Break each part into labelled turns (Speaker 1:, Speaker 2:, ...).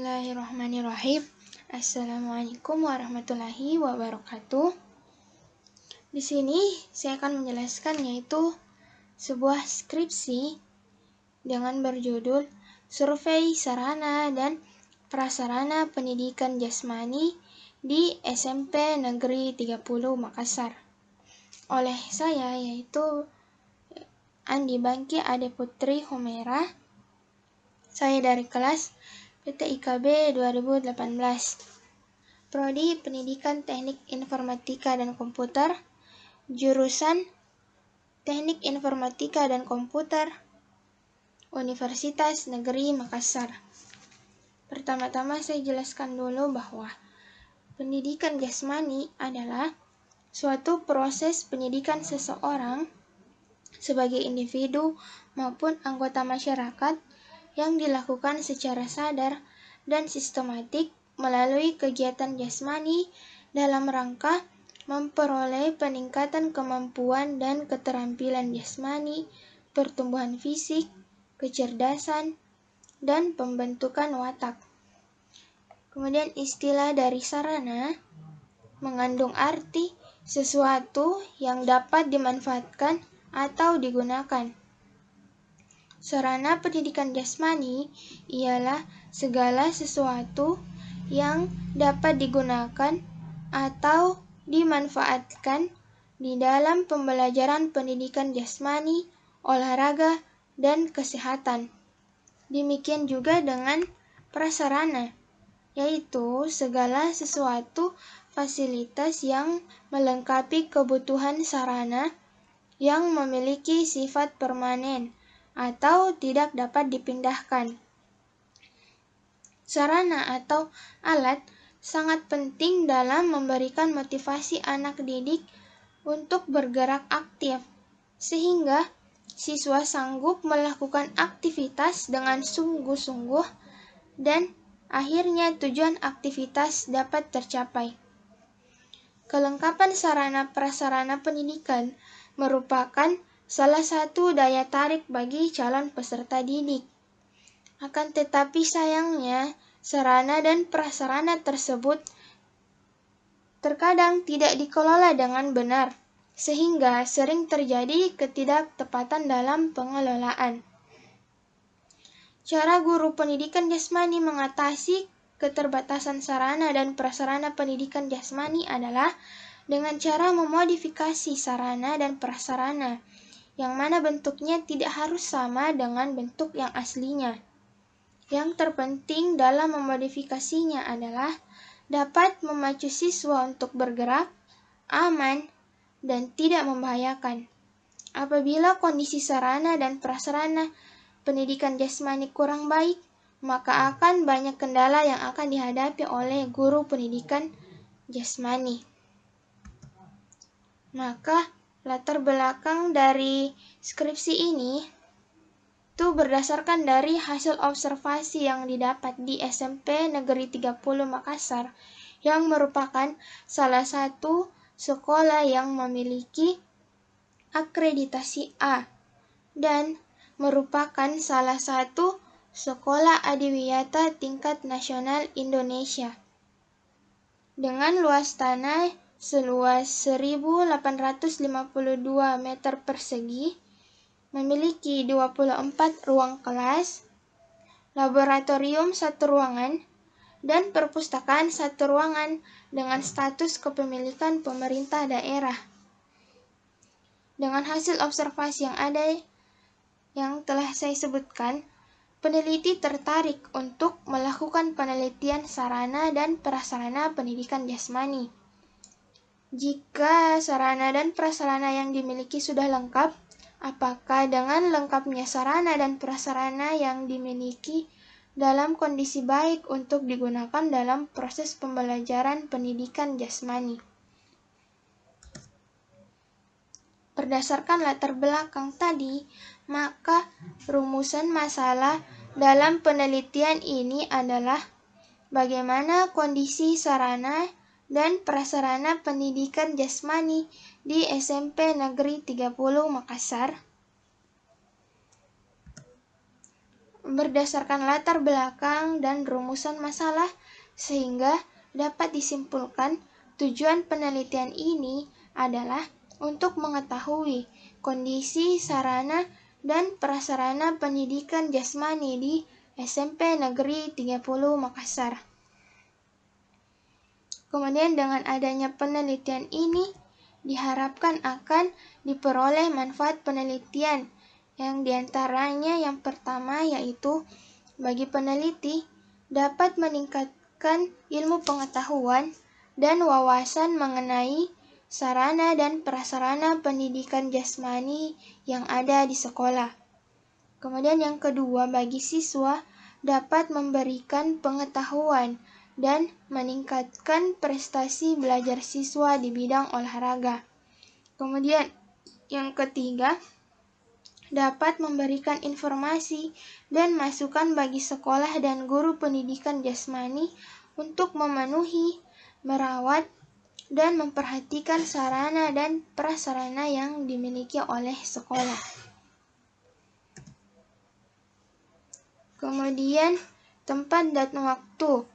Speaker 1: Bismillahirrahmanirrahim. Assalamualaikum warahmatullahi wabarakatuh. Di sini saya akan menjelaskan yaitu sebuah skripsi dengan berjudul Survei Sarana dan Prasarana Pendidikan Jasmani di SMP Negeri 30 Makassar. Oleh saya yaitu Andi Bangki Ade Putri Humaira. Saya dari kelas PTIKB 2018. Prodi Pendidikan Teknik Informatika dan Komputer, jurusan Teknik Informatika dan Komputer, Universitas Negeri Makassar. Pertama-tama saya jelaskan dulu bahwa pendidikan jasmani adalah suatu proses pendidikan seseorang sebagai individu maupun anggota masyarakat yang dilakukan secara sadar dan sistematik melalui kegiatan jasmani dalam rangka memperoleh peningkatan kemampuan dan keterampilan jasmani, pertumbuhan fisik, kecerdasan, dan pembentukan watak. Kemudian istilah dari sarana mengandung arti sesuatu yang dapat dimanfaatkan atau digunakan. Sarana pendidikan jasmani ialah segala sesuatu yang dapat digunakan atau dimanfaatkan di dalam pembelajaran pendidikan jasmani, olahraga, dan kesehatan. Demikian juga dengan prasarana, yaitu segala sesuatu fasilitas yang melengkapi kebutuhan sarana yang memiliki sifat permanen atau tidak dapat dipindahkan. Sarana atau alat sangat penting dalam memberikan motivasi anak didik untuk bergerak aktif, sehingga siswa sanggup melakukan aktivitas dengan sungguh-sungguh dan akhirnya tujuan aktivitas dapat tercapai. Kelengkapan sarana prasarana pendidikan merupakan salah satu daya tarik bagi calon peserta didik. Akan tetapi sayangnya, sarana dan prasarana tersebut terkadang tidak dikelola dengan benar, sehingga sering terjadi ketidaktepatan dalam pengelolaan. Cara guru pendidikan jasmani mengatasi keterbatasan sarana dan prasarana pendidikan jasmani adalah dengan cara memodifikasi sarana dan prasarana, yang mana bentuknya tidak harus sama dengan bentuk yang aslinya. Yang terpenting dalam memodifikasinya adalah dapat memacu siswa untuk bergerak, aman, dan tidak membahayakan. Apabila kondisi sarana dan prasarana pendidikan jasmani kurang baik, maka akan banyak kendala yang akan dihadapi oleh guru pendidikan jasmani. Maka latar belakang dari skripsi ini itu berdasarkan dari hasil observasi yang didapat di SMP Negeri 30 Makassar, yang merupakan salah satu sekolah yang memiliki akreditasi A dan merupakan salah satu sekolah adiwiyata tingkat nasional Indonesia dengan luas tanah seluas 1.852 meter persegi, memiliki 24 ruang kelas, laboratorium 1 ruangan, dan perpustakaan 1 ruangan dengan status kepemilikan pemerintah daerah. Dengan hasil observasi yang ada yang telah saya sebutkan, peneliti tertarik untuk melakukan penelitian sarana dan prasarana pendidikan jasmani. Jika sarana dan prasarana yang dimiliki sudah lengkap, apakah dengan lengkapnya sarana dan prasarana yang dimiliki dalam kondisi baik untuk digunakan dalam proses pembelajaran pendidikan jasmani? Berdasarkan latar belakang tadi, maka rumusan masalah dalam penelitian ini adalah bagaimana kondisi sarana dan prasarana pendidikan jasmani di SMP Negeri 30 Makassar. berdasarkan latar belakang dan rumusan masalah, sehingga dapat disimpulkan tujuan penelitian ini adalah untuk mengetahui kondisi sarana dan prasarana pendidikan jasmani di SMP Negeri 30 Makassar. Kemudian dengan adanya penelitian ini diharapkan akan diperoleh manfaat penelitian yang diantaranya yang pertama yaitu bagi peneliti dapat meningkatkan ilmu pengetahuan dan wawasan mengenai sarana dan prasarana pendidikan jasmani yang ada di sekolah. Kemudian yang kedua, bagi siswa dapat memberikan pengetahuan dan meningkatkan prestasi belajar siswa di bidang olahraga. Kemudian yang ketiga, dapat memberikan informasi dan masukan bagi sekolah dan guru pendidikan jasmani untuk memenuhi, merawat, dan memperhatikan sarana dan prasarana yang dimiliki oleh sekolah. Kemudian, tempat dan waktu.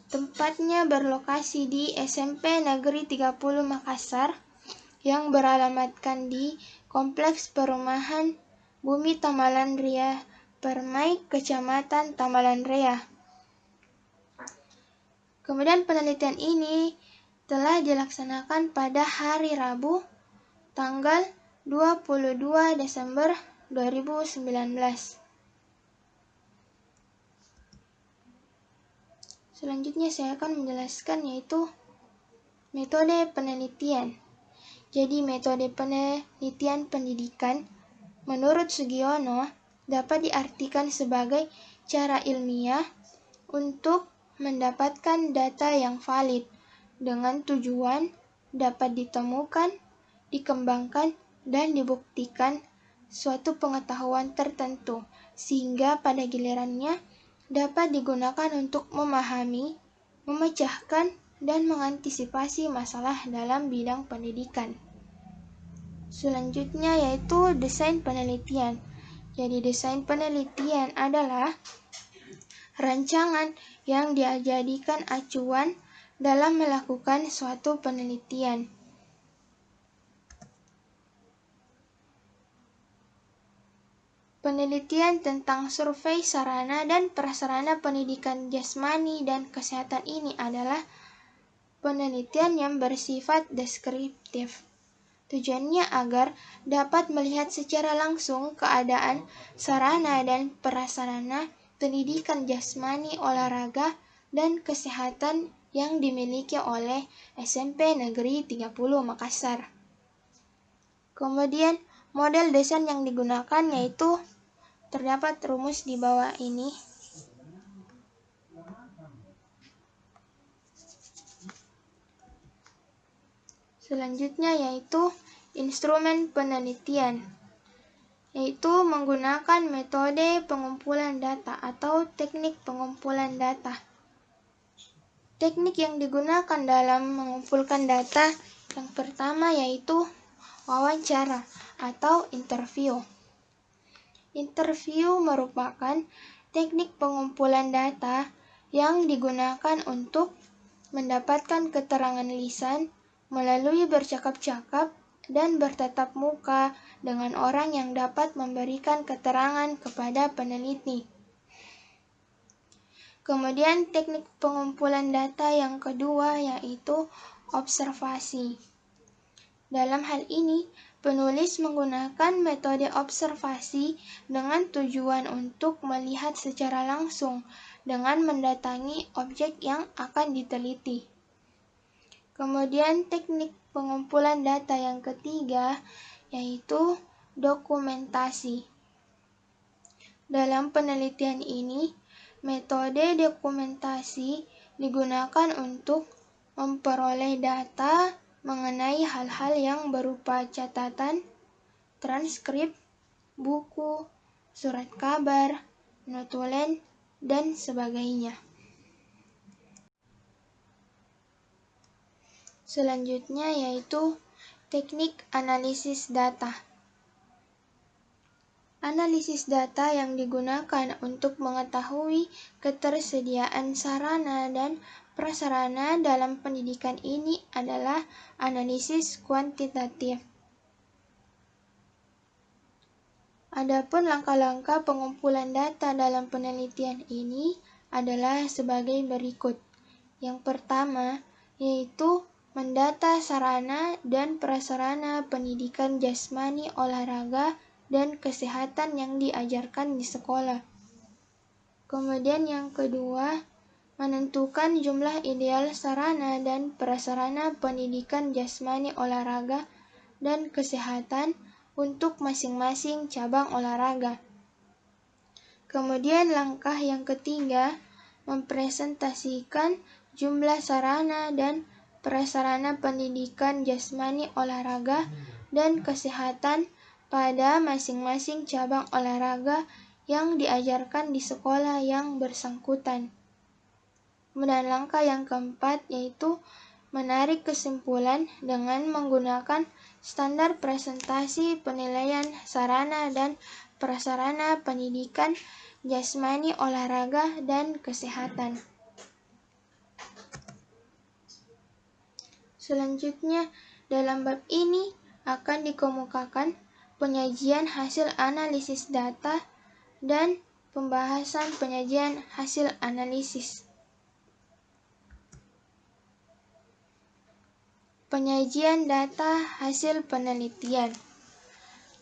Speaker 1: Tempatnya berlokasi di SMP Negeri 30 Makassar yang beralamatkan di Kompleks Perumahan Bumi Tamalan Ria, Permai, Kecamatan Tamalan Ria. Kemudian penelitian ini telah dilaksanakan pada hari Rabu, tanggal 22 Desember 2019. Selanjutnya saya akan menjelaskan yaitu metode penelitian. Jadi metode penelitian pendidikan menurut Sugiono dapat diartikan sebagai cara ilmiah untuk mendapatkan data yang valid dengan tujuan dapat ditemukan, dikembangkan, dan dibuktikan suatu pengetahuan tertentu sehingga pada gilirannya dapat digunakan untuk memahami, memecahkan, dan mengantisipasi masalah dalam bidang pendidikan. Selanjutnya yaitu desain penelitian. Jadi desain penelitian adalah rancangan yang dijadikan acuan dalam melakukan suatu penelitian. Penelitian tentang survei sarana dan prasarana pendidikan jasmani dan kesehatan ini adalah penelitian yang bersifat deskriptif. Tujuannya agar dapat melihat secara langsung keadaan sarana dan prasarana pendidikan jasmani, olahraga, dan kesehatan yang dimiliki oleh SMP Negeri 30 Makassar. Kemudian model desain yang digunakan yaitu terdapat rumus di bawah ini. Selanjutnya yaitu instrumen penelitian, yaitu menggunakan metode pengumpulan data atau teknik pengumpulan data. Teknik yang digunakan dalam mengumpulkan data yang pertama yaitu wawancara atau interview. Interview merupakan teknik pengumpulan data yang digunakan untuk mendapatkan keterangan lisan melalui bercakap-cakap dan bertatap muka dengan orang yang dapat memberikan keterangan kepada peneliti. Kemudian teknik pengumpulan data yang kedua yaitu observasi. Dalam hal ini, penulis menggunakan metode observasi dengan tujuan untuk melihat secara langsung dengan mendatangi objek yang akan diteliti. Kemudian teknik pengumpulan data yang ketiga yaitu dokumentasi. Dalam penelitian ini, metode dokumentasi digunakan untuk memperoleh data mengenai hal-hal yang berupa catatan, transkrip, buku, surat kabar, notulen, dan sebagainya. Selanjutnya yaitu teknik analisis data. Analisis data yang digunakan untuk mengetahui ketersediaan sarana dan prasarana dalam pendidikan ini adalah analisis kuantitatif. Adapun langkah-langkah pengumpulan data dalam penelitian ini adalah sebagai berikut. Yang pertama, yaitu mendata sarana dan prasarana pendidikan jasmani, olahraga, dan kesehatan yang diajarkan di sekolah. Kemudian yang kedua, menentukan jumlah ideal sarana dan prasarana pendidikan jasmani, olahraga, dan kesehatan untuk masing-masing cabang olahraga. Kemudian langkah yang ketiga, mempresentasikan jumlah sarana dan prasarana pendidikan jasmani, olahraga, dan kesehatan pada masing-masing cabang olahraga yang diajarkan di sekolah yang bersangkutan. Kemudian langkah yang keempat yaitu menarik kesimpulan dengan menggunakan standar presentasi penilaian sarana dan prasarana pendidikan jasmani, olahraga, dan kesehatan. Selanjutnya, dalam bab ini akan dikemukakan penyajian hasil analisis data dan pembahasan penyajian hasil analisis. Penyajian data hasil penelitian.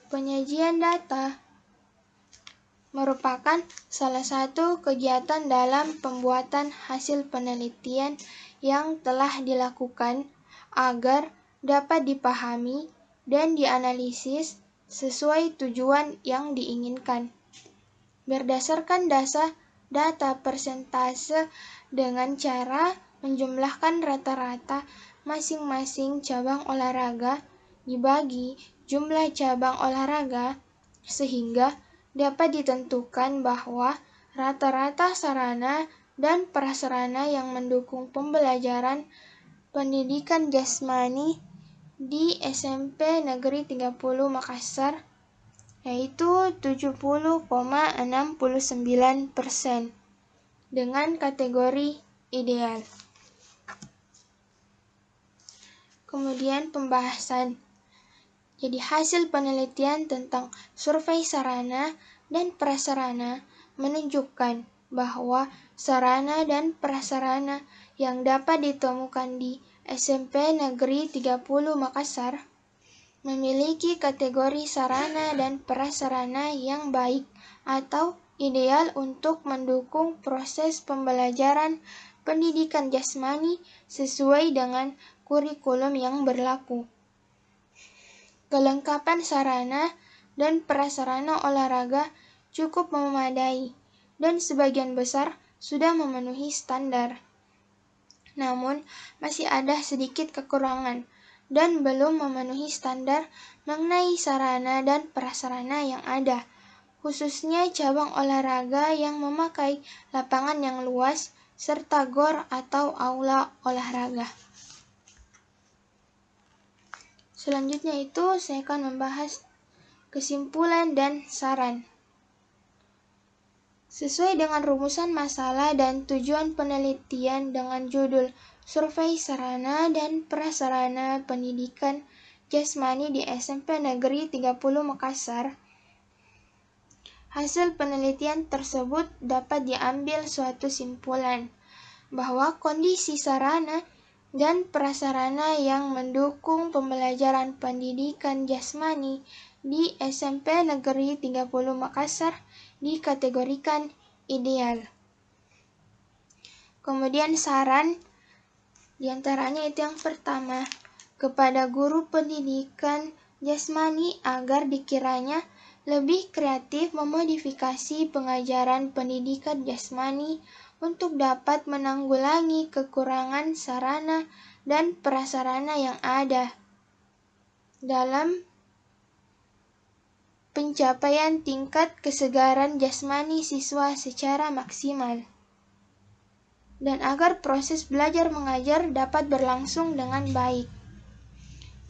Speaker 1: Penyajian data merupakan salah satu kegiatan dalam pembuatan hasil penelitian yang telah dilakukan agar dapat dipahami dan dianalisis sesuai tujuan yang diinginkan. Berdasarkan data persentase dengan cara menjumlahkan rata-rata masing-masing cabang olahraga dibagi jumlah cabang olahraga sehingga dapat ditentukan bahwa rata-rata sarana dan prasarana yang mendukung pembelajaran pendidikan jasmani di SMP Negeri 30 Makassar yaitu 70,69% dengan kategori ideal. Kemudian pembahasan. Jadi hasil penelitian tentang survei sarana dan prasarana menunjukkan bahwa sarana dan prasarana yang dapat ditemukan di SMP Negeri 30 Makassar memiliki kategori sarana dan prasarana yang baik atau ideal untuk mendukung proses pembelajaran pendidikan jasmani sesuai dengan kurikulum yang berlaku. Kelengkapan sarana dan prasarana olahraga cukup memadai dan sebagian besar sudah memenuhi standar. Namun, masih ada sedikit kekurangan dan belum memenuhi standar mengenai sarana dan prasarana yang ada, khususnya cabang olahraga yang memakai lapangan yang luas serta gor atau aula olahraga. Selanjutnya itu saya akan membahas kesimpulan dan saran. Sesuai dengan rumusan masalah dan tujuan penelitian dengan judul Survei Sarana dan Prasarana Pendidikan Jasmani di SMP Negeri 30 Makassar, hasil penelitian tersebut dapat diambil suatu simpulan bahwa kondisi sarana dan prasarana yang mendukung pembelajaran pendidikan jasmani di SMP Negeri 30 Makassar dikategorikan ideal. Kemudian saran diantaranya itu yang pertama, kepada guru pendidikan jasmani agar dikiranya lebih kreatif memodifikasi pengajaran pendidikan jasmani untuk dapat menanggulangi kekurangan sarana dan prasarana yang ada dalam pencapaian tingkat kesegaran jasmani siswa secara maksimal, dan agar proses belajar mengajar dapat berlangsung dengan baik.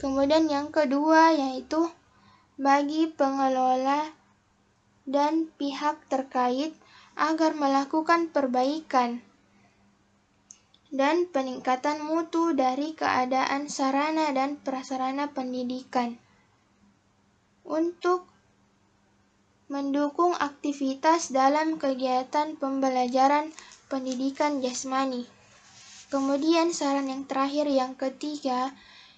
Speaker 1: Kemudian yang kedua yaitu bagi pengelola dan pihak terkait agar melakukan perbaikan dan peningkatan mutu dari keadaan sarana dan prasarana pendidikan untuk mendukung aktivitas dalam kegiatan pembelajaran pendidikan jasmani. Kemudian saran yang terakhir, yang ketiga,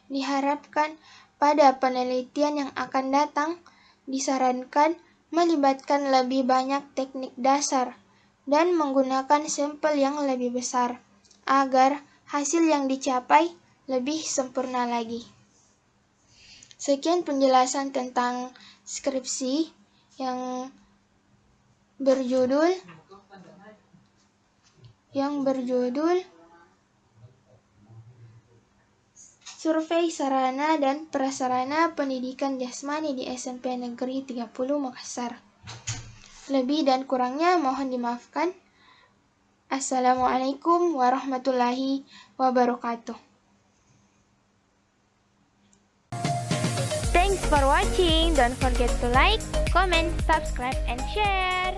Speaker 1: diharapkan pada penelitian yang akan datang disarankan melibatkan lebih banyak teknik dasar dan menggunakan sampel yang lebih besar agar hasil yang dicapai lebih sempurna lagi. Sekian penjelasan tentang skripsi yang berjudul Survei Sarana dan Prasarana Pendidikan Jasmani di SMP Negeri 30 Makassar. Lebih dan kurangnya mohon dimaafkan. Assalamualaikum warahmatullahi wabarakatuh.
Speaker 2: Thanks for watching. Don't forget to like, comment, subscribe, and share.